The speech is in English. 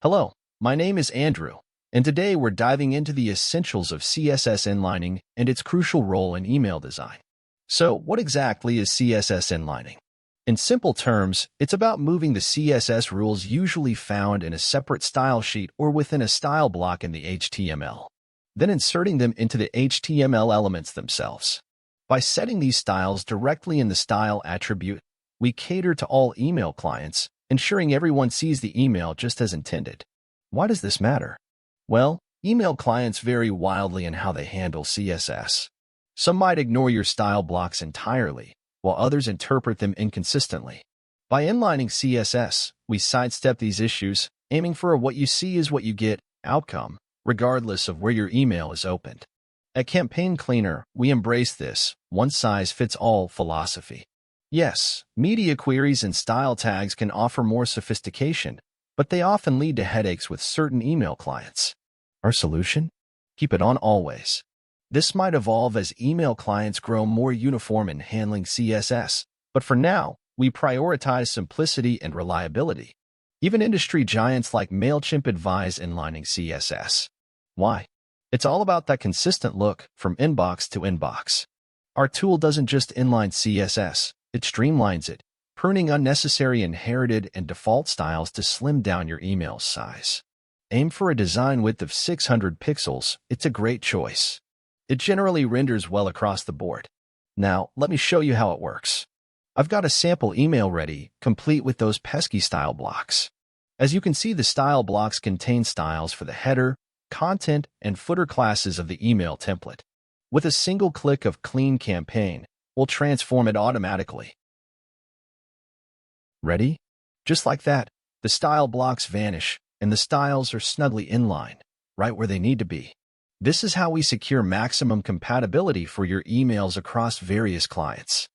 Hello, my name is Andrew, and today we're diving into the essentials of CSS inlining and its crucial role in email design. So, what exactly is CSS inlining? In simple terms, it's about moving the CSS rules usually found in a separate style sheet or within a style block in the HTML, then inserting them into the HTML elements themselves. By setting these styles directly in the style attribute, we cater to all email clients, ensuring everyone sees the email just as intended. Why does this matter? Well, email clients vary wildly in how they handle CSS. Some might ignore your style blocks entirely, while others interpret them inconsistently. By inlining CSS, we sidestep these issues, aiming for a what you see is what you get outcome, regardless of where your email is opened. At Campaign Cleaner, we embrace this one-size-fits-all philosophy. Yes, media queries and style tags can offer more sophistication, but they often lead to headaches with certain email clients. Our solution? Keep it on always. This might evolve as email clients grow more uniform in handling CSS, but for now, we prioritize simplicity and reliability. Even industry giants like MailChimp advise inlining CSS. Why? It's all about that consistent look from inbox to inbox. Our tool doesn't just inline CSS, it streamlines it, pruning unnecessary inherited and default styles to slim down your email size. Aim for a design width of 600 pixels, it's a great choice. It generally renders well across the board. Now, let me show you how it works. I've got a sample email ready, complete with those pesky style blocks. As you can see, the style blocks contain styles for the header, content, and footer classes of the email template. With a single click of Clean Campaign, we'll transform it automatically. Ready? Just like that, the style blocks vanish, and the styles are snugly inlined, right where they need to be. This is how we secure maximum compatibility for your emails across various clients.